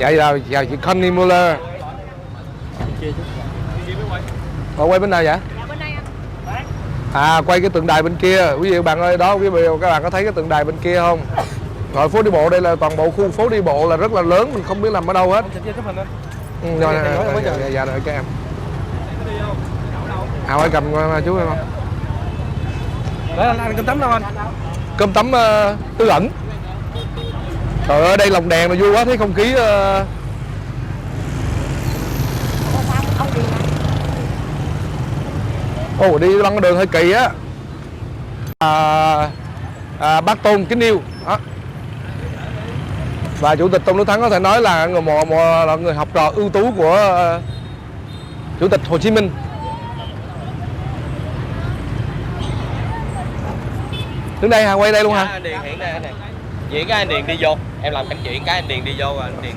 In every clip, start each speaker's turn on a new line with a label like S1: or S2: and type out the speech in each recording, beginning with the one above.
S1: Vậy là chào chị Connie Muller. Quay bên nào vậy? À, quay cái tượng đài bên kia. Quý vị các bạn ơi, đó quý vị các bạn có thấy cái tượng đài bên kia không? Rồi phố đi bộ đây là toàn bộ khu phố đi bộ là rất là lớn, mình không biết làm ở đâu hết. Rồi, dạ rồi các em. À, phải cầm chú em không?
S2: Đấy, anh cơm tấm đâu anh?
S1: Cơm tấm Tư Ẩn. Trời ơi, đây lồng đèn mà vui quá, thấy không khí đi băng đường hơi kỳ á. Bác Tôn kính yêu đó. Và Chủ tịch Tôn Đức Thắng có thể nói là người học trò ưu tú của Chủ tịch Hồ Chí Minh. Đứng đây hả? Quay đây luôn hả?
S3: Anh Điền hiện đây anh này. Vậy cái anh Điền đi vô, em làm cảnh chuyện cái anh Điền đi vô, anh Điền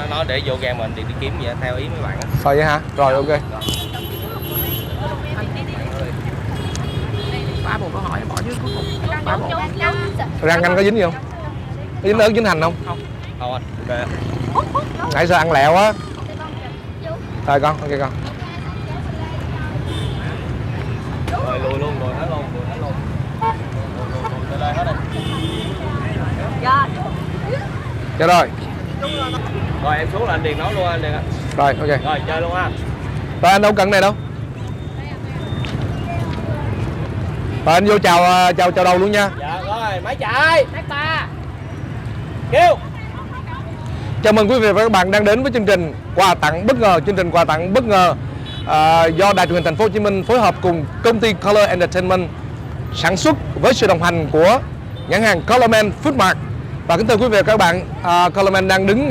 S3: nó để vô game mình Điền đi kiếm vậy theo ý mấy bạn á.
S1: Rồi vậy hả? Rồi ok.
S2: Ba bộ câu hỏi bỏ dưới cuối cùng. Ba bộ.
S1: Răng anh có dính gì không? Có dính ớt dính hành không?
S3: Không anh. Ok.
S1: Nãy sao ăn lẹo á. Rồi con, ok con.
S3: Rồi lùi luôn, lùi hết luôn, lùi hết luôn. Lùi hết đây.
S1: Dạ rồi.
S3: Rồi em xuống là anh Điền nấu luôn anh Điền ạ.
S1: Rồi ok.
S3: Rồi chơi luôn ha.
S1: Rồi anh đâu cần này đâu. Rồi anh vô chào đầu luôn nha.
S3: Dạ rồi, máy chạy. Ba. Kêu.
S1: Chào mừng quý vị và các bạn đang đến với chương trình quà tặng bất ngờ. Chương trình quà tặng bất ngờ do Đài truyền hình Thành phố Hồ Chí Minh phối hợp cùng công ty Color Entertainment sản xuất với sự đồng hành của nhãn hàng Colorman Food Mart. Và kính thưa quý vị và các bạn, Colorman đang đứng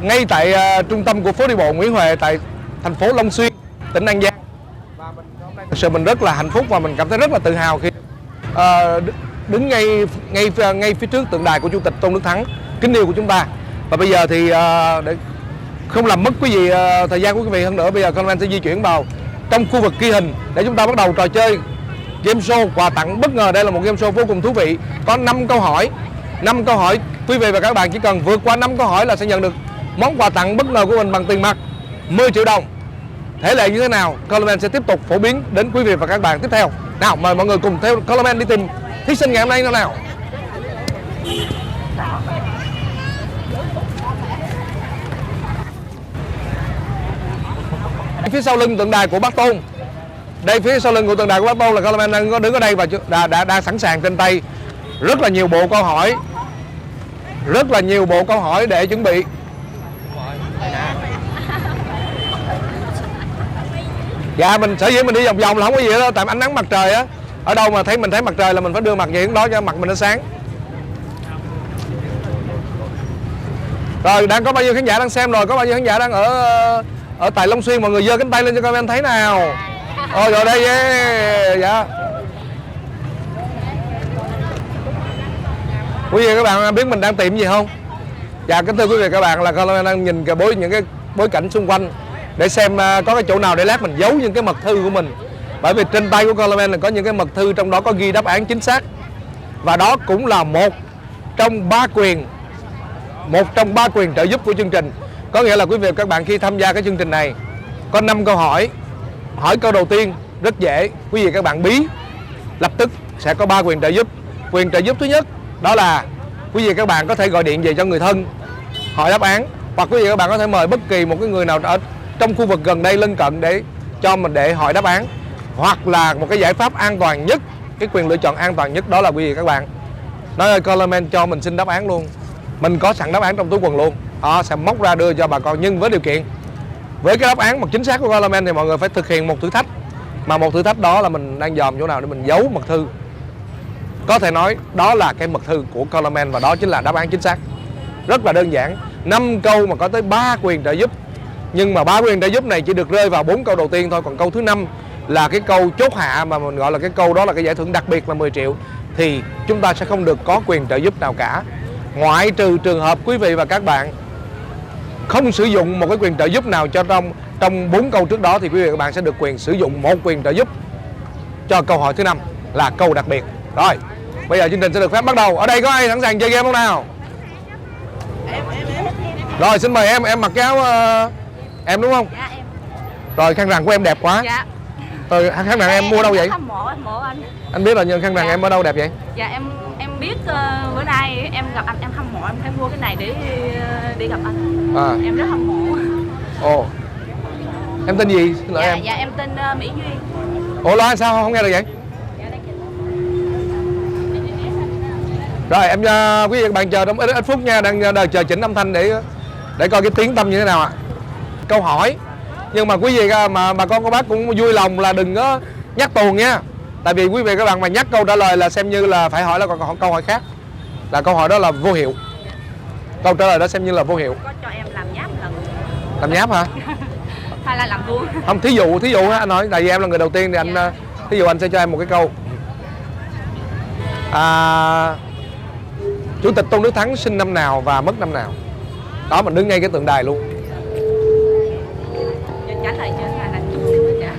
S1: ngay tại trung tâm của phố đi bộ Nguyễn Huệ tại thành phố Long Xuyên, tỉnh An Giang. Và thực sự mình rất là hạnh phúc và mình cảm thấy rất là tự hào khi đứng ngay phía trước tượng đài của Chủ tịch Tôn Đức Thắng kính yêu của chúng ta. Và bây giờ thì để không làm mất quý vị thời gian của quý vị hơn nữa, bây giờ Colorman sẽ di chuyển vào trong khu vực ghi hình để chúng ta bắt đầu trò chơi game show quà tặng bất ngờ. Đây là một game show vô cùng thú vị, có 5 câu hỏi. 5 câu hỏi, quý vị và các bạn chỉ cần vượt qua 5 câu hỏi là sẽ nhận được món quà tặng bất ngờ của mình bằng tiền mặt 10 triệu đồng. Thể lệ như thế nào, Colorman sẽ tiếp tục phổ biến đến quý vị và các bạn tiếp theo. Nào, mời mọi người cùng theo Colorman đi tìm thí sinh ngày hôm nay nào. Phía sau lưng tượng đài của Bác Tôn. Đây, phía sau lưng của tượng đài của Bác Tôn là Colorman đang có đứng ở đây và đã sẵn sàng trên tay rất là nhiều bộ câu hỏi. Rất là nhiều bộ câu hỏi để chuẩn bị. Dạ, mình sở dĩ mình đi vòng vòng là không có gì đó, tại ánh nắng mặt trời á. Ở đâu mà mình thấy mặt trời là mình phải đưa mặt về hướng đó cho mặt mình nó sáng. Rồi, đang có bao nhiêu khán giả đang xem rồi, có bao nhiêu khán giả đang ở tại Long Xuyên, mọi người giơ cánh tay lên cho coi em thấy nào. Rồi đây, yeah. Dạ. Quý vị các bạn biết mình đang tìm gì không? Dạ, kính thưa quý vị các bạn, là Colorman đang nhìn những cái bối cảnh xung quanh để xem có cái chỗ nào để lát mình giấu những cái mật thư của mình. Bởi vì trên tay của Colorman là có những cái mật thư, trong đó có ghi đáp án chính xác. Và đó cũng là một trong ba quyền trợ giúp của chương trình. Có nghĩa là quý vị và các bạn khi tham gia cái chương trình này có 5 câu hỏi. Hỏi câu đầu tiên rất dễ, quý vị và các bạn bí lập tức sẽ có 3 quyền trợ giúp. Quyền trợ giúp thứ nhất đó là quý vị và các bạn có thể gọi điện về cho người thân hỏi đáp án, hoặc quý vị và các bạn có thể mời bất kỳ một cái người nào ở trong khu vực gần đây lân cận để hỏi đáp án. Hoặc là một cái giải pháp an toàn nhất, cái quyền lựa chọn an toàn nhất đó là quý vị và các bạn nói ơi Colorman cho mình xin đáp án luôn, mình có sẵn đáp án trong túi quần luôn, sẽ móc ra đưa cho bà con. Nhưng với điều kiện, với cái đáp án mà chính xác của Colorman thì mọi người phải thực hiện một thử thách, mà một thử thách đó là mình đang dòm chỗ nào để mình giấu mật thư. Có thể nói đó là cái mật thư của Colorman và đó chính là đáp án chính xác. Rất là đơn giản, 5 câu mà có tới 3 quyền trợ giúp. Nhưng mà 3 quyền trợ giúp này chỉ được rơi vào 4 câu đầu tiên thôi. Còn câu thứ 5 là cái câu chốt hạ, mà mình gọi là cái câu đó là cái giải thưởng đặc biệt là 10 triệu. Thì chúng ta sẽ không được có quyền trợ giúp nào cả. Ngoại trừ trường hợp quý vị và các bạn không sử dụng một cái quyền trợ giúp nào cho trong 4 câu trước đó, thì quý vị và các bạn sẽ được quyền sử dụng một quyền trợ giúp cho câu hỏi thứ 5 là câu đặc biệt. Rồi, bây giờ chương trình sẽ được phép bắt đầu. Ở đây có ai sẵn sàng chơi game không nào? Rồi xin mời em mặc cái áo em đúng không?
S4: Dạ em.
S1: Rồi khăn rằn của em đẹp quá.
S4: Dạ.
S1: Khăn rằn em mua đâu vậy?
S4: Hâm mộ anh.
S1: Anh biết là nhân khăn rằn em ở đâu đẹp vậy?
S4: Dạ em biết bữa nay em gặp anh em hâm mộ em phải mua cái này để đi gặp anh. Em rất hâm mộ.
S1: Ồ. Em tên gì? Xin lỗi
S4: Dạ,
S1: em.
S4: dạ em tên Mỹ Duyên.
S1: Ủa lo sao không nghe được vậy? Rồi em quý vị các bạn chờ trong ít phút nha, đang chờ chỉnh âm thanh để coi cái tiếng tâm như thế nào ạ. Câu hỏi. Nhưng mà quý vị mà bà con cô bác cũng vui lòng là đừng có nhắc tuồng nha. Tại vì quý vị các bạn mà nhắc câu trả lời là xem như là phải hỏi là còn câu hỏi khác. Là câu hỏi đó là vô hiệu. Câu trả lời đó xem như là vô hiệu.
S4: Có cho em làm nháp lần.
S1: Làm nháp hả?
S4: Hay là làm vuông?
S1: Không, thí dụ ha, anh nói tại vì em là người đầu tiên thì anh thí dụ anh sẽ cho em một cái câu. Chủ tịch Tôn Đức Thắng sinh năm nào và mất năm nào? Đó, mình đứng ngay cái tượng đài luôn.
S4: Trả lời chưa hay là chút xíu nữa trả?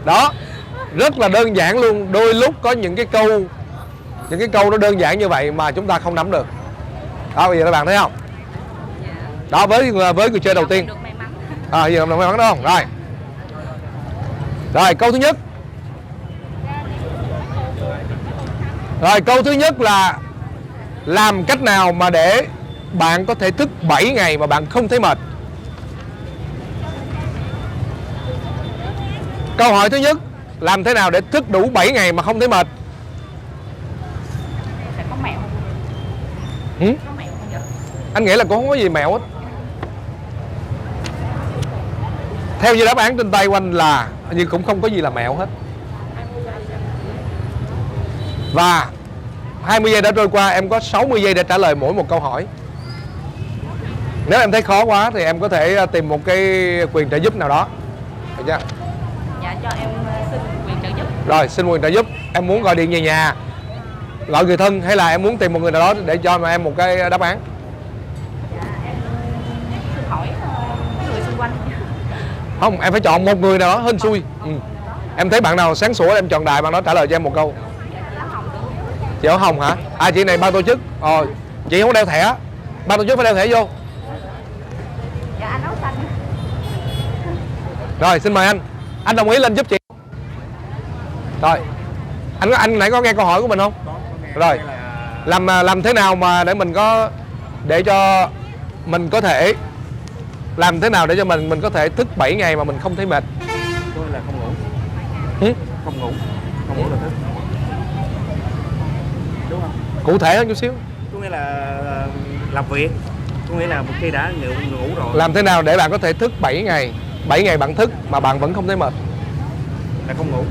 S1: Đó, rất là đơn giản luôn. Đôi lúc có những cái câu nó đơn giản như vậy mà chúng ta không nắm được. Đó, bây giờ các bạn thấy không? Đó, với người chơi đầu tiên.
S4: Được may mắn.
S1: Giờ may mắn đó không? Rồi. Rồi, câu thứ nhất. Rồi, câu thứ nhất là làm cách nào mà để bạn có thể thức 7 ngày mà bạn không thấy mệt? Câu hỏi thứ nhất, làm thế nào để thức đủ 7 ngày mà không thấy mệt?
S4: Phải có mẹo.
S1: Có
S4: mẹo không vậy?
S1: Anh nghĩ là cũng không có gì mẹo hết. Theo như đáp án trên tay của anh là nhưng cũng không có gì là mẹo hết. Và 20 giây đã trôi qua, em có 60 giây để trả lời mỗi một câu hỏi. Nếu em thấy khó quá thì em có thể tìm một cái quyền trợ giúp nào đó. Được chưa?
S4: Dạ cho em xin quyền trợ giúp.
S1: Rồi, xin quyền trợ giúp. Em muốn gọi điện về nhà, gọi người thân hay là em muốn tìm một người nào đó để cho em một cái đáp án?
S4: Dạ em xin hỏi người xung quanh.
S1: Không, em phải chọn một người nào đó hên xui. Em thấy bạn nào sáng sủa em chọn đại, bạn đó trả lời cho em một câu. Chị Áo Hồng hả? Chị này ban tổ chức. Chị không đeo thẻ. Ban tổ chức phải đeo thẻ vô.
S4: Dạ anh áo xanh.
S1: Rồi xin mời anh. Anh đồng ý lên giúp chị. Rồi. Anh nãy có nghe câu hỏi của mình không? Rồi. Làm thế nào mà để cho mình có thể làm thế nào để cho mình có thể thức 7 ngày mà mình không thấy mệt?
S2: Tôi là không ngủ. Không ngủ là thức. Đúng không?
S1: Cụ thể hơn chút xíu.
S2: Có nghĩa là làm việc. Có nghĩa là một khi đã ngủ rồi.
S1: Làm thế nào để bạn có thể thức 7 ngày? 7 ngày bạn thức mà bạn vẫn không thấy mệt?
S2: Là không ngủ.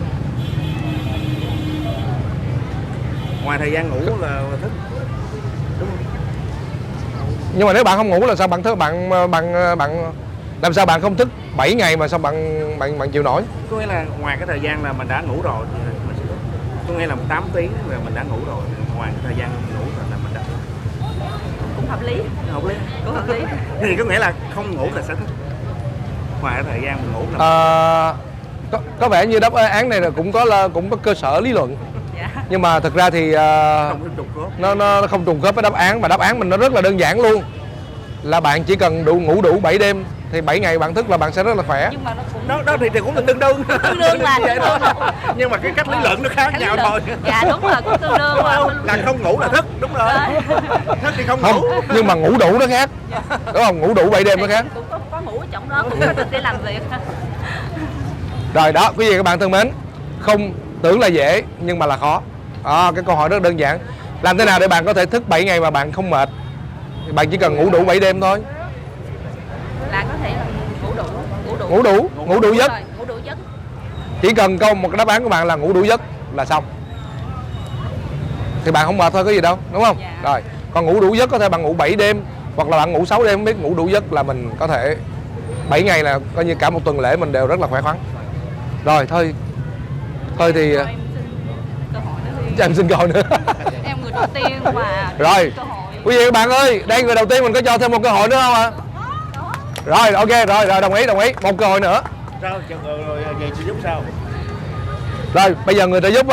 S2: Ngoài thời gian ngủ là thức. Đúng không?
S1: Nhưng mà nếu bạn không ngủ là sao bạn thức? Bạn làm sao bạn không thức 7 ngày mà sao bạn chịu nổi?
S2: Có nghĩa là ngoài cái thời gian là mình đã ngủ rồi thì mình sẽ thức. Có nghĩa là 8 tiếng là mình đã ngủ rồi. Ngoài cái thời gian ngủ là mình đã
S4: Cũng hợp lý.
S2: Hợp lý.
S4: Cũng hợp lý.
S2: Thì có nghĩa là không ngủ là sẽ thức. Ngoài cái thời gian mình ngủ là
S1: có vẻ như đáp án này là cũng có cơ sở lý luận.
S4: Dạ.
S1: Nhưng mà thực ra thì nó không trùng khớp với đáp án, mà đáp án mình nó rất là đơn giản luôn. Là bạn chỉ cần ngủ đủ 7 đêm thì 7 ngày bạn thức là bạn sẽ rất là khỏe.
S4: Nhưng mà nó cũng
S2: đó thì cũng là tương đương
S4: là
S2: vậy thôi. Nhưng mà cái cách lý luận nó khác nhau thôi.
S4: Dạ đúng rồi, cũng tương đương
S2: là không ngủ là thức, đúng rồi. Thức thì không ngủ.
S1: Nhưng mà ngủ đủ nó khác. Đúng không? Ngủ đủ 7 đêm nó khác.
S4: Cũng có ngủ ở trong đó, cũng có để làm việc.
S1: Rồi đó, quý vị các bạn thân mến, không tưởng là dễ nhưng mà là khó. Cái câu hỏi rất đơn giản. Làm thế nào để bạn có thể thức 7 ngày mà bạn không mệt? Thì bạn chỉ cần ngủ đủ 7 đêm thôi.
S4: Là có thể là ngủ đủ giấc. Ngủ đủ giấc.
S1: Chỉ cần một đáp án của bạn là ngủ đủ giấc là xong. Thì bạn không mệt thôi, có gì đâu, đúng không?
S4: Dạ.
S1: Rồi, còn ngủ đủ giấc có thể bạn ngủ 7 đêm hoặc là bạn ngủ 6 đêm, không biết ngủ đủ giấc là mình có thể 7 ngày là coi như cả một tuần lễ mình đều rất là khỏe khoắn. Rồi thôi thì cho em xin câu hỏi nữa.
S4: Em người đầu tiên mà
S1: Rồi, quý vị các bạn ơi, đây người đầu tiên mình có cho thêm một cơ hội nữa không ạ? Rồi, ok, rồi đồng ý, một cơ hội nữa.
S2: Sao rồi về sẽ giúp sao?
S1: Rồi, bây giờ người trợ giúp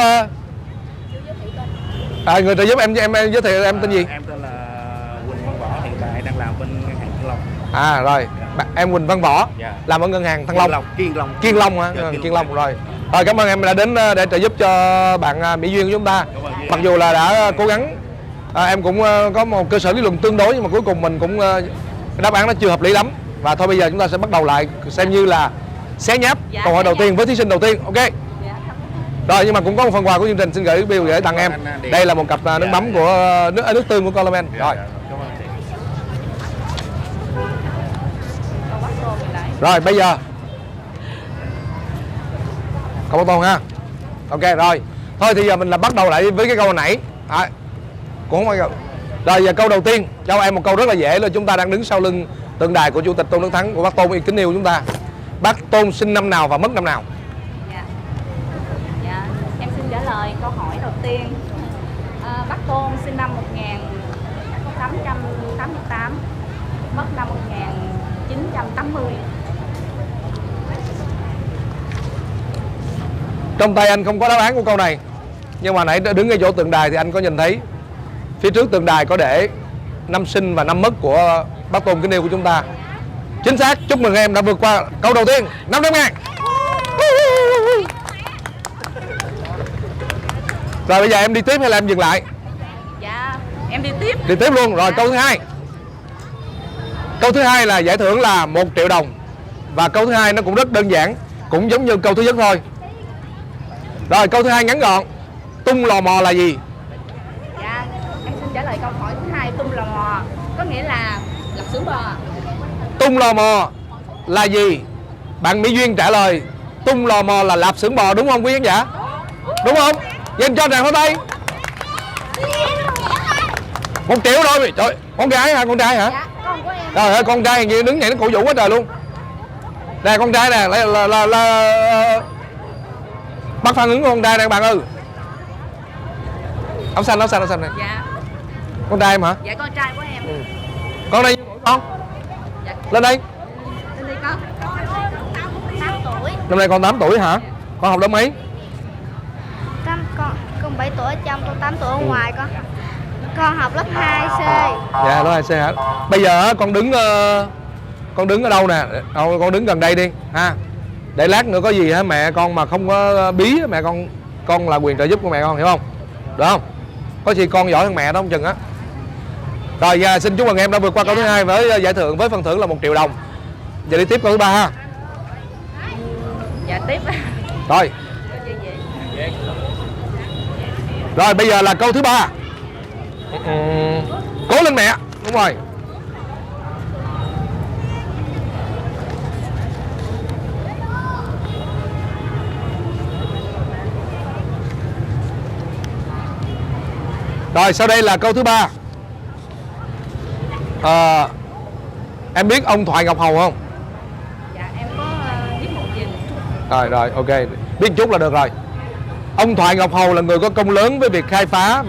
S1: người trợ giúp em giới thiệu em tên gì?
S2: Em tên là Quỳnh Văn Võ, hiện tại đang làm bên
S1: Rồi em Quỳnh Văn Võ,
S2: Dạ.
S1: làm ở ngân hàng Thăng Long.
S2: Kiên Long
S1: hả?
S2: Dạ,
S1: Kiên Long rồi. Rồi cảm ơn em đã đến để trợ giúp cho bạn Mỹ Duyên của chúng ta. Mặc dù là đã cố gắng, em cũng có một cơ sở lý luận tương đối, nhưng mà cuối cùng mình cũng đáp án nó chưa hợp lý lắm. Và thôi bây giờ chúng ta sẽ bắt đầu lại, xem như là xé nháp
S4: Dạ,
S1: câu hỏi đầu tiên với thí sinh đầu tiên. Ok.
S4: Dạ.
S1: Rồi nhưng mà cũng có một phần quà của chương trình xin gửi Bill gửi tặng em. Đây là một cặp nước mắm của nước tương của Coleman. Rồi.
S4: Con bắt cô mình lại.
S1: Rồi bây giờ câu tồn ha. Ok rồi. Thôi thì giờ mình là bắt đầu lại với cái câu hồi nãy. Cũng không ai câu. Rồi giờ câu đầu tiên cho em một câu rất là dễ là chúng ta đang đứng sau lưng tượng đài của Chủ tịch Tôn Đức Thắng, của bác Tôn kính yêu chúng ta. Bác Tôn sinh năm nào và mất năm nào?
S4: Dạ, em xin trả lời câu hỏi đầu tiên. Bác Tôn sinh năm 1888, mất năm 1980.
S1: Trong tay anh không có đáp án của câu này, nhưng mà nãy đứng ngay chỗ tượng đài thì anh có nhìn thấy phía trước tượng đài có để năm sinh và năm mất của bác Tôn kính yêu của chúng ta. Chính xác, chúc mừng em đã vượt qua câu đầu tiên, 500.000. Rồi bây giờ em đi tiếp hay là em dừng lại?
S4: Dạ, em đi tiếp.
S1: Đi tiếp luôn. Rồi câu thứ hai. Câu thứ hai là giải thưởng là 1 triệu đồng. Và câu thứ hai nó cũng rất đơn giản, cũng giống như câu thứ nhất thôi. Rồi câu thứ hai ngắn gọn. Tung lò mò là gì?
S4: Dạ, em xin trả lời câu hỏi thứ hai. Tung lò mò có nghĩa là lạp xưởng bò.
S1: Tung lò mò là gì? Bạn Mỹ Duyên trả lời tung lò mò là lạp xưởng bò, đúng không quý khán giả? Đúng không? Dành cho tràng pháo tay. 1 triệu rồi. Trời, con gái hả? Con trai hả?
S4: Dạ, con của em.
S1: Trời ơi, con trai hình như đứng nhảy nó cổ vũ quá trời luôn. Đây con trai nè, là bắt phản ứng của con trai nè các bạn ơi. Áo xanh này.
S4: Dạ.
S1: Con trai em hả?
S4: Dạ, con trai của em.
S1: Con đây con.
S4: Dạ.
S1: Lên đây.
S4: Lên đây con. 8 tuổi.
S1: Năm nay con 8 tuổi hả? Con học lớp mấy?
S5: Con 7 tuổi ở trong, con 8 tuổi ở ngoài con. Con học lớp 2C.
S1: Dạ, lớp 2C hả? Bây giờ con đứng ở đâu nè? Con đứng gần đây đi ha. Để lát nữa có gì hả mẹ con mà không có bí mẹ con là quyền trợ giúp của mẹ con, hiểu không? Được không? Có gì con giỏi hơn mẹ đó không chừng á. Rồi giờ xin chúc mừng em đã vượt qua câu thứ hai với giải thưởng, với phần thưởng là 1 triệu đồng. Giờ đi tiếp câu thứ ba ha.
S4: Dạ, tiếp.
S1: Rồi. Rồi bây giờ là câu thứ ba. Cố lên mẹ. Đúng rồi. Rồi sau đây là câu thứ ba. Em biết ông Thoại Ngọc Hầu không?
S4: Dạ, em có biết một gì.
S1: Rồi ok, biết chút là được rồi. Ông Thoại Ngọc Hầu là người có công lớn với việc khai phá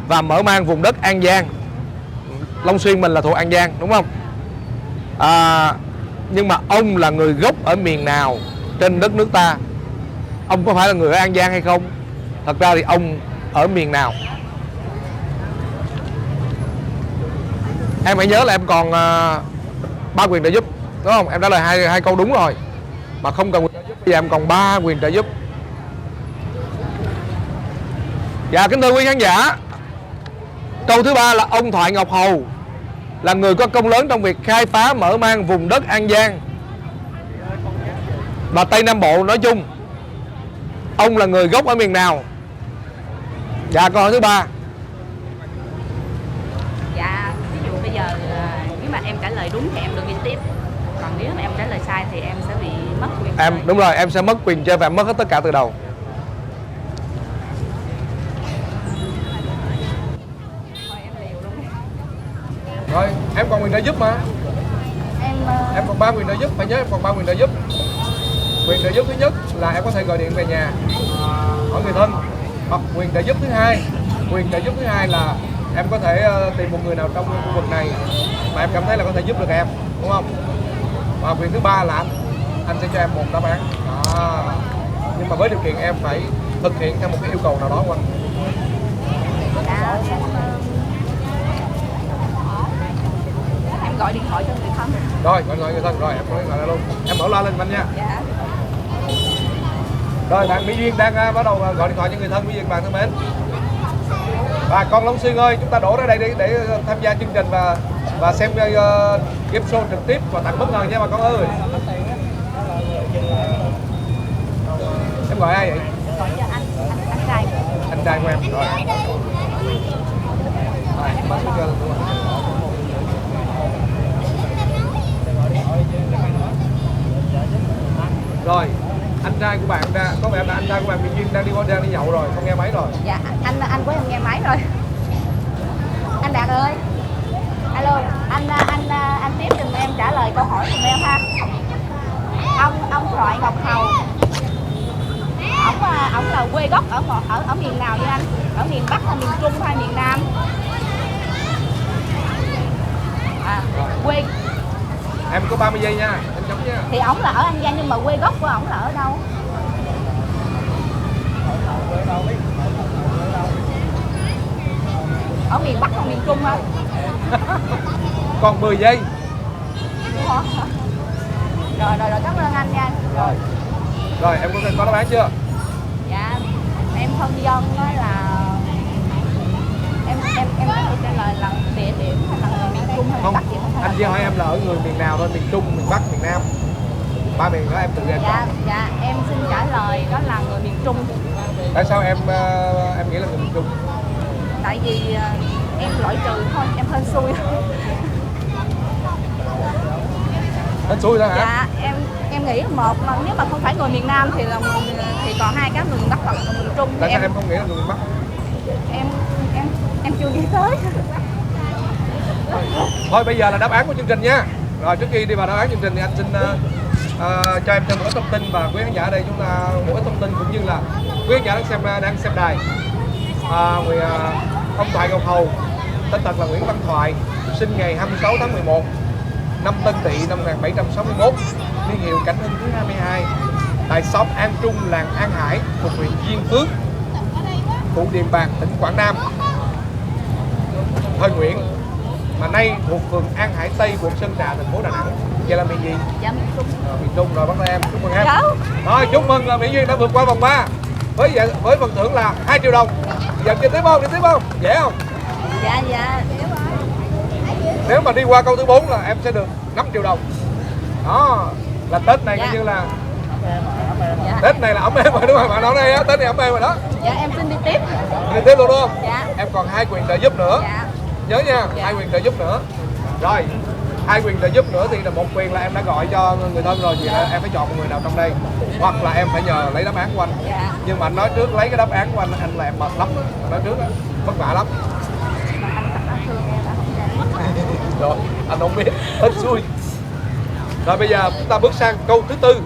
S1: và mở mang vùng đất An Giang. Long Xuyên mình là thuộc An Giang đúng không? Nhưng mà ông là người gốc ở miền nào trên đất nước ta? Ông có phải là người ở An Giang hay không? Thật ra thì ông ở miền nào? Em hãy nhớ là em còn 3 quyền trợ giúp, đúng không? Em trả lời hai câu đúng rồi, mà không cần quyền trợ giúp. Bây giờ em còn 3 quyền trợ giúp. Dạ kính thưa quý khán giả, câu thứ ba là ông Thoại Ngọc Hầu là người có công lớn trong việc khai phá mở mang vùng đất An Giang và Tây Nam Bộ nói chung. Ông là người gốc ở miền nào? Dạ câu hỏi thứ ba.
S4: Dạ, ví dụ bây giờ nếu mà em trả lời đúng thì em được đi tiếp. Còn nếu mà em trả lời sai thì em sẽ bị mất quyền.
S1: Đúng rồi, em sẽ mất quyền chơi và em mất hết tất cả từ đầu. Rồi, em còn quyền trợ giúp mà. Em còn 3 quyền trợ giúp, phải nhớ em còn 3 quyền trợ giúp. Quyền trợ giúp thứ nhất là em có thể gọi điện về nhà hỏi người thân. Hoặc quyền trợ giúp thứ hai, là em có thể tìm một người nào trong khu vực này mà em cảm thấy là có thể giúp được em, đúng không? Và quyền thứ ba là anh sẽ cho em một đáp án. Nhưng mà với điều kiện em phải thực hiện theo một cái yêu cầu nào đó của anh.
S4: Em gọi điện thoại cho người thân.
S1: Rồi gọi người thân rồi em gọi lại luôn, em mở loa lên anh nha.
S4: Dạ.
S1: Rồi bạn Mỹ Duyên đang bắt đầu gọi điện thoại cho người thân. Mỹ Duyên bạn thân mến, và con Long Xuyên ơi, chúng ta đổ ra đây để tham gia chương trình và xem game show trực tiếp và tặng bất ngờ nha bà con ơi. Em gọi ai vậy?
S4: Gọi cho anh trai.
S1: Anh trai của em. Rồi. Em bấm cái luôn. Rồi, anh trai của bạn có vẻ là anh trai của bạn Mỹ Duyên đang đi nhậu rồi, không nghe máy rồi.
S4: Dạ, anh của em nghe máy rồi. Anh Đạt ơi. Alo, anh tiếp giùm em trả lời câu hỏi giùm em ha. Ông Thoại Ngọc Hầu. Ổng là quê gốc ở miền nào vậy anh? Ở miền Bắc hay miền Trung hay miền Nam? Quê
S1: Em có 30 giây nha, em chấm nha.
S4: thì ổng là ở An Giang nhưng mà quê gốc của ổng là ở đâu? Ở miền Bắc hay miền Trung không?
S1: Còn 10 giây.
S4: Rồi cảm ơn anh nha.
S1: Rồi em có đáp án chưa?
S4: Dạ em phân dân nói là em có thể trả lời là địa điểm hay là người miền Trung hay miền
S1: Không,
S4: Bắc gì không?
S1: anh chỉ hỏi em là ở người miền nào thôi, miền Trung, miền Bắc, miền Nam. Ba miền đó em tự ra chọn.
S4: Dạ em xin trả lời đó là người miền Trung.
S1: Tại sao em nghĩ là người miền Trung?
S4: Tại vì em loại trừ thôi, em hên xui.
S1: Hên xui đó hả?
S4: Dạ em nghĩ một mà nếu mà không phải người miền Nam thì còn hai cái người miền Bắc hoặc là người miền Trung.
S1: Tại sao em không nghĩ là người miền Bắc?
S4: Em chưa nghĩ tới.
S1: Thôi bây giờ là đáp án của chương trình nha. Rồi trước khi đi vào đáp án chương trình thì anh xin cho em thêm một ít thông tin và quý khán giả ở đây chúng ta một ít thông tin cũng như là quý khán giả đang xem đài. Ông Thoại Ngọc Hầu, tên thật là Nguyễn Văn Thoại, sinh ngày 26 tháng 11 năm Tân Tỵ năm 1761, niên hiệu Cảnh Hưng thứ 22, tại xóm An Trung, làng An Hải, thuộc huyện Diên Phước, phủ Điện Bàn, tỉnh Quảng Nam. Thời Nguyễn mà nay thuộc phường An Hải Tây, quận Sơn Trà, thành phố Đà Nẵng. Vậy là miền gì?
S4: Dạ miền Trung.
S1: Miền Trung rồi, bắt tay em. Chúc mừng em.
S4: Dạ.
S1: Rồi chúc mừng là Mỹ Duyên đã vượt qua vòng 3 với phần thưởng là 2 triệu đồng. Giờ đi tiếp không? Dễ không?
S4: Dạ.
S1: Nếu mà đi qua câu thứ 4 là em sẽ được 5 triệu đồng. Đó là Tết này coi như là Tết này là ấm êm rồi đúng không? Bạn nói đây á, Tết này ấm êm rồi đó.
S4: Dạ em xin đi tiếp.
S1: Đi tiếp luôn đúng không?
S4: Dạ.
S1: Em còn 2 quyền trợ giúp nữa.
S4: Dạ.
S1: Nhớ nha,
S4: Dạ.
S1: 2 quyền trợ giúp nữa. Rồi, 2 quyền trợ giúp nữa thì là một quyền là em đã gọi cho người thân rồi, thì em phải chọn một người nào trong đây, hoặc là em phải nhờ lấy đáp án của anh.
S4: Dạ.
S1: Nhưng mà anh nói trước lấy cái đáp án của anh là em mệt lắm, anh nói trước á, vất vả lắm. Rồi, anh không biết, hết xui. Rồi bây giờ chúng ta bước sang câu thứ 4.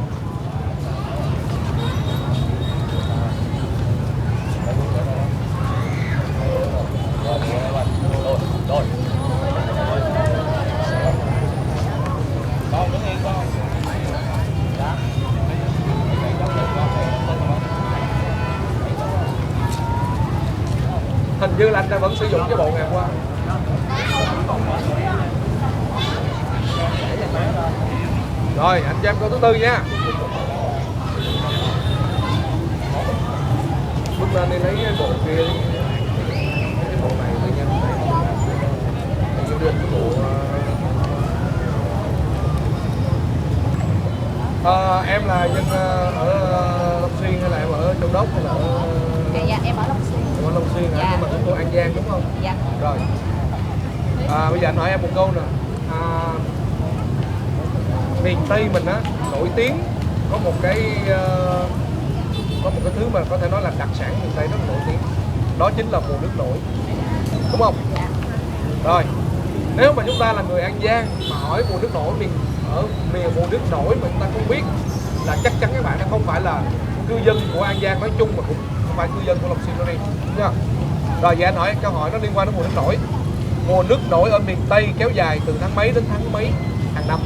S1: Hình như là anh ta vẫn sử dụng cái bộ ngày hôm qua. Rồi, anh cho em câu thứ 4 nha. Bước lên đi lấy cái bộ kia đi. Cái bộ này tự nhiên cái bộ em là dân ở Long Xuyên hay là em ở Châu Đốc hay là ở...
S4: Dạ em ở Long Xuyên.
S1: Em ở Long Xuyên hả?
S4: Dạ.
S1: Nhưng mà chúng tôi An Giang đúng không?
S4: Dạ.
S1: Rồi. Bây giờ anh hỏi em một câu nè. Miền Tây mình á nổi tiếng có một cái thứ mà có thể nói là đặc sản miền Tây rất nổi tiếng, đó chính là mùa nước nổi, đúng không?
S4: Dạ.
S1: Rồi, nếu mà chúng ta là người An Giang mà hỏi mùa nước nổi mùa nước nổi mà chúng ta không biết là chắc chắn các bạn đã không phải là cư dân của An Giang nói chung mà cũng không phải cư dân của Long Xuyên nói riêng nha. Rồi vậy anh hỏi câu hỏi nó liên quan đến mùa nước nổi. Mùa nước nổi ở miền Tây kéo dài từ tháng mấy đến tháng mấy hàng năm?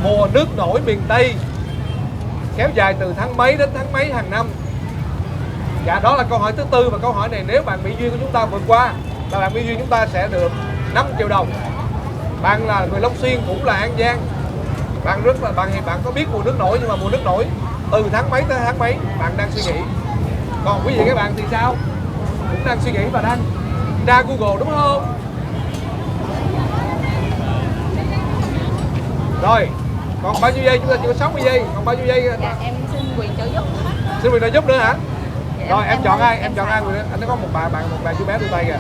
S1: Mùa nước nổi miền Tây kéo dài từ tháng mấy đến tháng mấy hàng năm? Dạ đó là câu hỏi thứ 4, và câu hỏi này nếu bạn Mỹ Duyên của chúng ta vượt qua là bạn Mỹ Duyên chúng ta sẽ được 5 triệu đồng. Bạn là người Long Xuyên cũng là An Giang, bạn thì bạn có biết mùa nước nổi, nhưng mà mùa nước nổi từ tháng mấy tới tháng mấy bạn đang suy nghĩ. Còn quý vị các bạn thì sao? Cũng đang suy nghĩ và đang ra Google đúng không? Rồi, còn bao nhiêu giây? Chúng ta chỉ có 60 giây, còn bao nhiêu giây?
S4: Dạ, em xin quyền trợ giúp.
S1: Xin quyền trợ giúp nữa hả?
S4: Dạ,
S1: Rồi em chọn ai? Em chọn ai?
S4: xài.
S1: Anh có một bạn chú bé đưa tay kìa.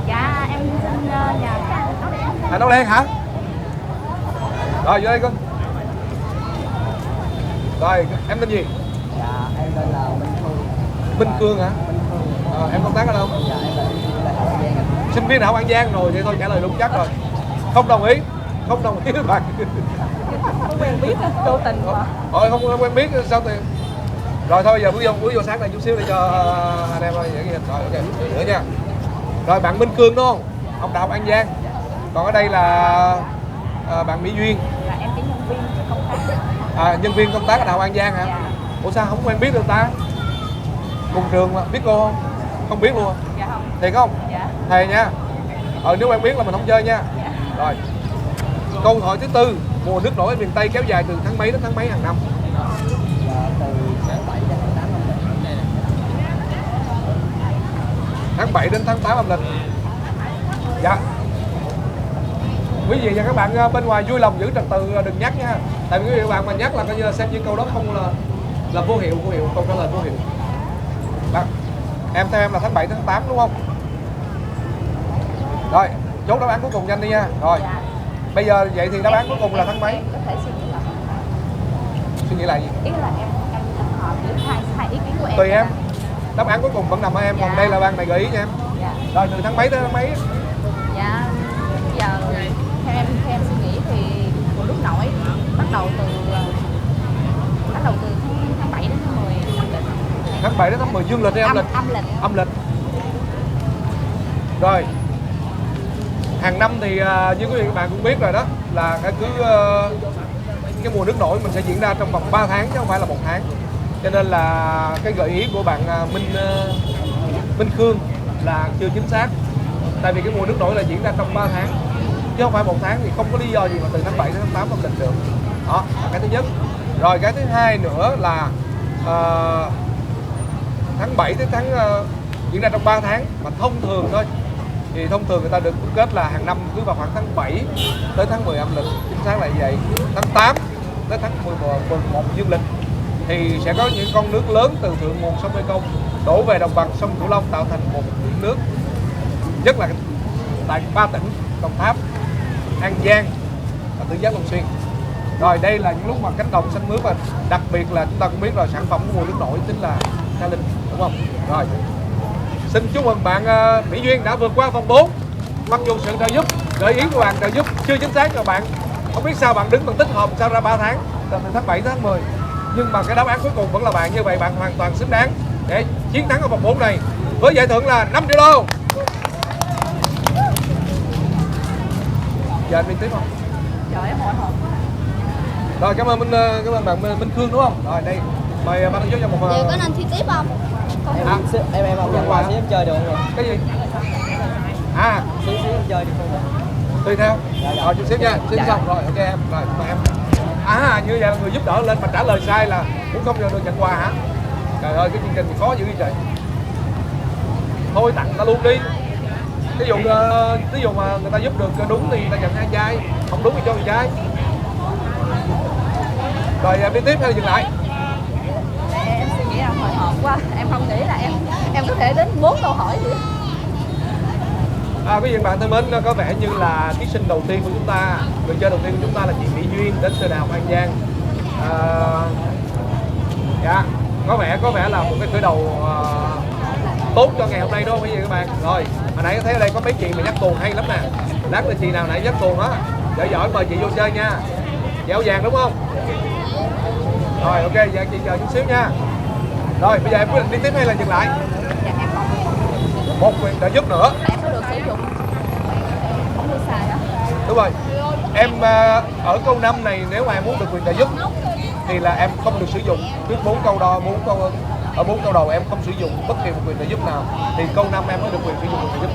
S4: Dạ, em xin nhờ các anh nói đi.
S1: Anh Âu Len hả? Rồi vô đây con. Rồi em tên gì?
S6: Dạ em tên là Minh Phương.
S1: Minh Cương hả? Em công tác ở đâu?
S6: Dạ em là
S1: Sinh viên Đại học An Giang rồi, vậy thôi trả lời đúng chắc rồi. Không đồng ý. Không đồng ý với bạn.
S4: Không quen biết, vô tình mà.
S1: Rồi không quen biết sao thì. Rồi thôi giờ bước vô sáng này chút xíu để cho anh em ơi. Rồi ok, nữa nha. Rồi bạn Minh Cương đúng không? Học Đại học An Giang. Còn ở đây là bạn Mỹ Duyên.
S4: Là em chỉ nhân viên công tác.
S1: Nhân viên công tác ở Đại học An Giang hả?
S4: Dạ.
S1: Ủa sao không quen biết được ta? Cùng trường mà, biết cô không? Không biết luôn.
S4: Dạ không.
S1: Thiệt không?
S4: Dạ.
S1: Thề nha. Nếu quen biết là mình không chơi nha.
S4: Dạ.
S1: Rồi. Câu hỏi thứ tư, mùa nước nổi ở miền Tây kéo dài từ tháng mấy đến tháng mấy hàng năm?
S6: từ tháng 7 đến tháng 8 âm lịch.
S1: Tháng 7 đến tháng 8 âm lịch. Dạ. Quý vị và các bạn bên ngoài vui lòng giữ trật tự, đừng nhắc nha. Tại vì quý vị và các bạn mà nhắc là coi như là xem như câu đó không là vô hiệu, câu trả lời vô hiệu. Đó. Em theo em là tháng 7 tháng 8 đúng không? Rồi, chốt đáp án cuối cùng nhanh đi nha. Rồi.
S4: Dạ.
S1: Bây giờ vậy thì đáp án cuối cùng là tháng mấy?
S4: Em có thể suy nghĩ lại.
S1: Suy nghĩ lại gì?
S4: Ý là em tập hợp giữa hai ý kiến của em.
S1: Tùy em. Đáp án cuối cùng vẫn nằm ở em, còn
S4: Dạ.
S1: đây là ban này gợi ý nha em.
S4: Dạ.
S1: Rồi từ tháng mấy tới tháng mấy?
S4: Dạ. Giờ theo em suy nghĩ thì mùa nước nổi bắt đầu từ tháng 7 đến tháng 10 âm lịch.
S1: Tháng 7 đến tháng 10 dương lịch hay âm lịch?
S4: Âm lịch.
S1: Âm lịch. Rồi. Hàng năm thì như quý vị các bạn cũng biết rồi đó, là cái mùa nước nổi mình sẽ diễn ra trong vòng 3 tháng chứ không phải là 1 tháng. Cho nên là cái gợi ý của bạn Minh Khương là chưa chính xác. Tại vì cái mùa nước nổi là diễn ra trong 3 tháng chứ không phải 1 tháng, thì không có lý do gì mà từ tháng 7 đến tháng 8 âm lịch được. Đó là cái thứ nhất. Rồi cái thứ hai nữa là tháng 7 tới diễn ra trong 3 tháng, mà thông thường thôi. Thì thông thường người ta được tổng kết là hàng năm cứ vào khoảng tháng 7 tới tháng 10 âm lịch, chính xác là như vậy. Tháng 8 tới tháng 11 dương lịch thì sẽ có những con nước lớn từ thượng nguồn sông Mekong đổ về đồng bằng sông Cửu Long tạo thành một biển nước, nhất là tại 3 tỉnh Đồng Tháp, An Giang và Tứ Giác Long Xuyên. Rồi đây là những lúc mà cánh đồng xanh mướt, và đặc biệt là chúng ta cũng biết là sản phẩm của mùa nước nổi chính là Sa Linh, đúng không? Rồi xin chúc mừng bạn Mỹ Duyên đã vượt qua vòng 4. Mặc dù sự trợ giúp, gợi ý của bạn trợ giúp chưa chính xác cho bạn, không biết sao bạn đứng bằng tích hợp sao ra 3 tháng từ tháng 7 đến tháng 10, nhưng mà cái đáp án cuối cùng vẫn là bạn. Như vậy bạn hoàn toàn xứng đáng để chiến thắng ở vòng 4 này với giải thưởng là 5 triệu đô. Giờ anh đi tiếp không?
S4: Trời em hồi hộp.
S1: Rồi cảm ơn bạn Minh Khương đúng không? Rồi đây mời ban tổ chức cho một
S5: Vậy có nên thi tiếp không?
S6: Em không nhận quà xíu em chơi được không?
S1: cái gì?
S6: Xíu em chơi được không?
S1: Tùy theo. Rồi chút xíu nha, xíu xong rồi ok em. Rồi mời em. Như vậy là người giúp đỡ lên mà trả lời sai là cũng không được nhận quà hả? Trời ơi cái chương trình khó dữ vậy trời. Thôi tặng ta luôn đi. Ví dụ mà người ta giúp được đúng thì người ta nhận 2 chai, không đúng thì cho 1 chai. Rồi em đi tiếp hay là dừng lại?
S4: Em suy nghĩ là hồi hộp quá, em không nghĩ là em có thể đến 4 câu hỏi nữa.
S1: Quý vị bạn thân mến, có vẻ như là thí sinh đầu tiên của chúng ta, người chơi đầu tiên của chúng ta là chị Mỹ Duyên đến từ Đại học An Giang. Dạ, có vẻ là một cái khởi đầu tốt cho ngày hôm nay đó quý vị các bạn. Rồi, hồi nãy thấy ở đây có mấy chị mà dắt tuồng hay lắm nè. Lát là chị nào nãy dắt tuồng á, giỏi mời chị vô chơi nha. Dẻo dàng đúng không? Rồi ok, giờ chị chờ chút xíu nha. Rồi bây giờ em quyết định đi tiếp hay là dừng lại?
S4: Dạ em còn
S1: Một quyền trợ giúp nữa.
S4: em có được sử dụng không được xài đó.
S1: Đúng rồi. Em ở câu 5 này nếu mà em muốn được quyền trợ giúp thì là em không được sử dụng trước 4 câu đo, 4 câu ở 4 câu đầu em không sử dụng bất kỳ một quyền trợ giúp nào thì câu 5 em mới được quyền sử dụng quyền trợ giúp,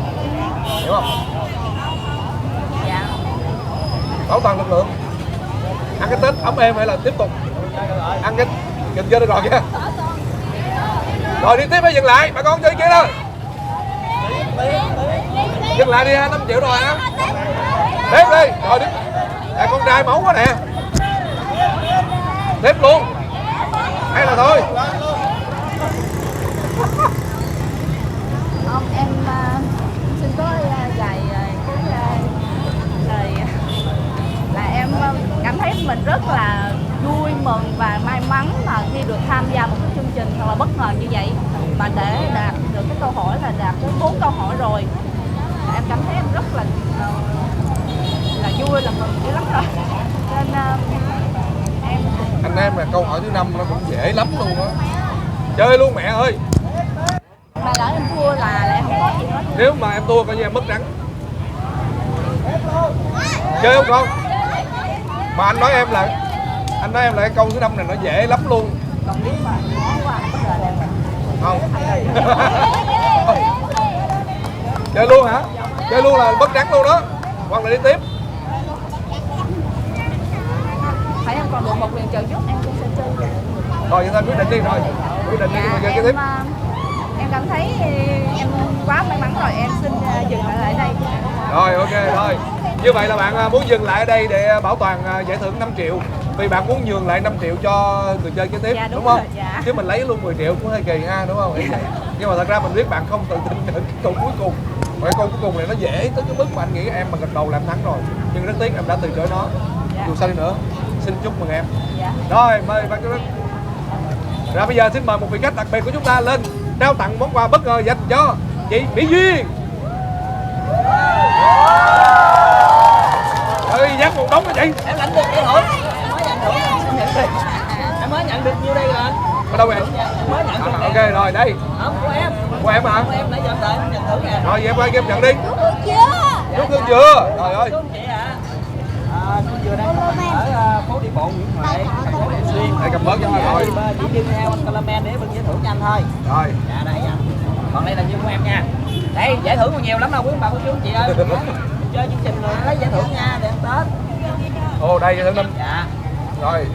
S1: hiểu không?
S4: Dạ.
S1: Bảo toàn lực lượng. Ăn cái Tết ấm êm hay là tiếp tục ăn cái dừng chơi được rồi kìa. Rồi đi tiếp hay dừng lại, bà con chơi kia thôi. Dừng lại đi ha, 5 triệu rồi ha. Tiếp đi, rồi đi. À, con trai máu quá nè. Tiếp luôn. Hay là thôi.
S4: Không, em xin có vài lời là em cảm thấy mình rất là vui mừng và may mắn mà khi được tham gia một cái chương trình thật là bất ngờ như vậy, mà để đạt được cái câu hỏi là đạt tới 4 câu hỏi rồi. Em cảm thấy em rất là vui, là mừng dữ lắm rồi. Nên em
S1: Anh em là câu hỏi thứ 5 nó cũng dễ lắm luôn á. Chơi luôn mẹ ơi.
S4: mà lỡ em thua là em không có gì hết.
S1: Nếu mà em thua coi như em mất trắng. Chơi không con? Mà anh nói em là cái câu thứ 5 này nó dễ lắm luôn.
S4: Còn nếu mà khó quá bất ngờ là em
S1: Không. Chơi luôn hả? Chơi luôn là mất trắng luôn đó. Hoặc là đi tiếp.
S4: phải em còn được một quyền trợ giúp em cũng sẽ chơi.
S1: Rồi vậy thôi quyết định đi rồi. Quyết định đi rồi chơi cái tiếp.
S4: Em cảm thấy em quá may mắn rồi, em xin dừng lại ở đây.
S1: Rồi ok thôi. Như vậy là bạn muốn dừng lại ở đây để bảo toàn giải thưởng 5 triệu. Vì bạn muốn nhường lại 5 triệu cho người chơi kế tiếp,
S4: Dạ,
S1: đúng
S4: rồi,
S1: không?
S4: dạ.
S1: Chứ mình lấy luôn 10 triệu cũng hơi kỳ ha, đúng không? Nhưng mà thật ra mình biết bạn không tự tin ở cái câu cuối cùng. Và cái câu cuối cùng này nó dễ tới cái mức mà anh nghĩ em mà gật đầu là em thắng rồi. Nhưng rất tiếc em đã từ chối nó.
S4: Dạ.
S1: Dù sao đi nữa, xin chúc mừng em.
S4: Dạ.
S1: Rồi mời bạn. Rồi bây giờ xin mời một vị khách đặc biệt của chúng ta lên trao tặng món quà bất ngờ dành cho chị Mỹ Duyên. Ơi dắt một đống rồi chị.
S6: Em lãnh được cái thưởng, mới nhận thưởng em nhận đi. Em mới nhận được nhiêu đây rồi anh?
S1: Ở đâu em?
S6: Em mới nhận được.
S1: Ok rồi đây.
S6: Không, của em.
S1: Của em hả?
S6: Của em nãy giờ đợi em nhận thưởng nè.
S1: Rồi vậy em qua em nhận đi.
S5: Chưa.
S1: Chúc hương dừa. Trời ơi.
S6: Chị ạ. Cô vừa đang có mặt ở phố đi bộ Nguyễn Huệ, thành phố Long Xuyên.
S1: Đây cầm bớt cho rồi.
S6: Chị Duyên theo anh Calamen để mình giải thưởng cho anh thôi.
S1: Rồi.
S6: Dạ đây anh. Còn đây là duyên của em nha. Đây giải thưởng còn nhiều lắm đâu quý bà cô chú chị ơi. Chơi chương trình rồi lấy giải thưởng nha để ăn Tết.
S1: Ồ đây thứ 5.
S6: Dạ.
S1: Rồi.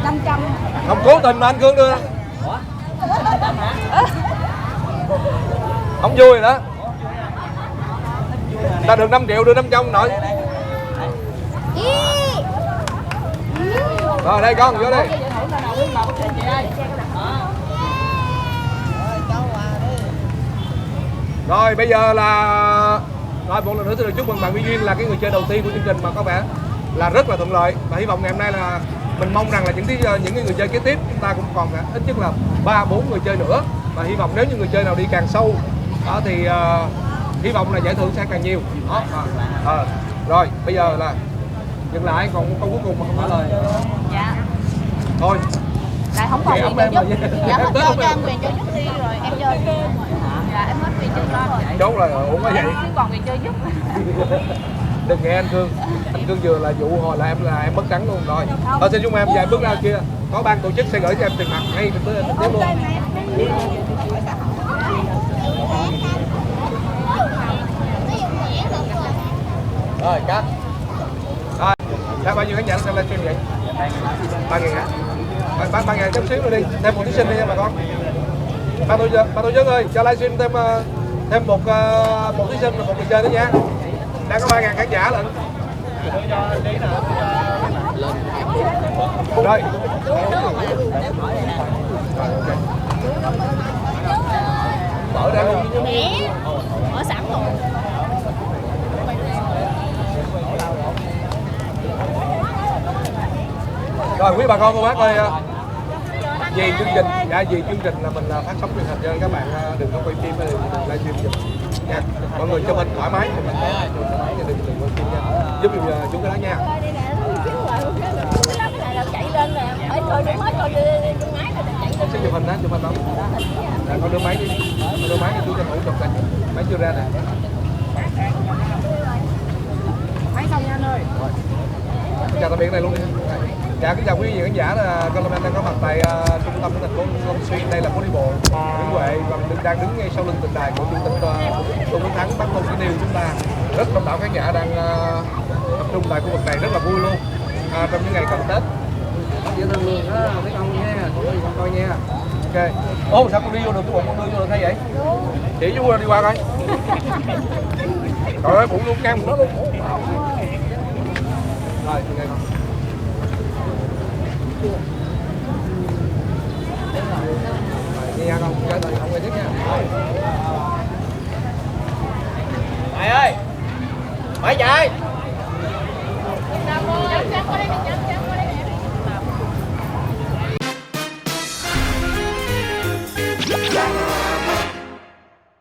S4: 500.
S1: Không cố tình mà anh Cương đưa.
S6: Ủa?
S1: Không vui rồi đó. Ta được 5 triệu đưa 500 nội. Rồi đây con vô đây.
S6: Giải thưởng là nào quý bà cô chú chị ơi.
S1: Rồi bây giờ là một lần nữa tôi được chúc mừng bạn Mỹ Duyên là cái người chơi đầu tiên của chương trình mà có vẻ là rất là thuận lợi, và hy vọng ngày hôm nay là mình mong rằng là những cái người chơi kế tiếp chúng ta cũng còn ít nhất là 3-4 người chơi nữa, và hy vọng nếu như người chơi nào đi càng sâu đó thì hy vọng là giải thưởng sẽ càng nhiều đó. Rồi bây giờ là dừng lại, còn một câu cuối cùng mà không trả lời.
S4: Dạ.
S1: Thôi
S4: Tại không còn
S1: Vậy
S4: quyền
S1: ấm
S4: trợ
S1: em
S4: giúp.
S1: mà
S4: Dạ
S1: vậy.
S4: hết cho em quyền trợ giúp đi rồi em chơi. Dạ em hết quyền trợ giúp rồi.
S1: chốt rồi, uổng quá vậy.
S4: Em không còn quyền trợ giúp.
S1: Đừng nghe anh Cương vừa là dụ hồi là em mất trắng luôn rồi. Thôi xin chúc em vài bước ra kia có ban tổ chức sẽ gửi cho em tiền mặt ngay từ tới tiếp luôn. Rồi cắt. Rồi đã bao nhiêu khán giả xem livestream vậy? 3.000 hả? 3.000 chút xíu nữa đi, thêm một thí sinh đi nha bà con. Ban tổ chức ơi, cho livestream thêm một thí sinh và một người chơi nữa nha. Đang có 3.000 khán giả lận. Rồi. Mở ra luôn.
S5: Mẹ. Mở sẵn rồi.
S1: Rồi quý bà con cô bác ơi, vì chương trình là mình phát sóng truyền hình cho các bạn, đừng có quay phim hay livestream giùm nha. Mọi người cho mình thoải mái, cho mình đừng quay phim nha, giúp giùm chúng cái đó nha.
S5: Chạy lên nè, phải thôi đừng hết rồi máy rồi chạy lên.
S1: Xin chụp hình đó, chụp hình đó. Con đưa máy đi, con đưa máy đi, tôi cho thủ chụp này, máy chưa ra nè.
S4: Máy xong nha anh ơi.
S1: Chào tạm biệt này luôn đi. Dạ kính chào quý vị khán giả, Calamen đang có mặt tại trung trung tâm của thành phố Long Xuyên. Đây là phố đi bộ Nguyễn Huệ và mình đang đứng ngay sau lưng tượng đài của chủ tịch Tôn Đức Thắng, Bác Tôn Chỉ Niêu chúng ta. Rất đông đảo khán giả đang tập trung tại khu vực này, rất là vui luôn trong những ngày cận Tết. Dễ thương luôn đó, thấy con nha, con coi nha. Ok. Ô sao con đi vô được, cái bụng con đưa vô được hay vậy? Chỉ chú đi qua coi. Trời ơi, bụng luôn ngang bụng nó luôn. Rồi, nghe con. Nghe không? Chơi thôi, không nghe tiếp nha.
S3: Mày ơi! Mày chạy!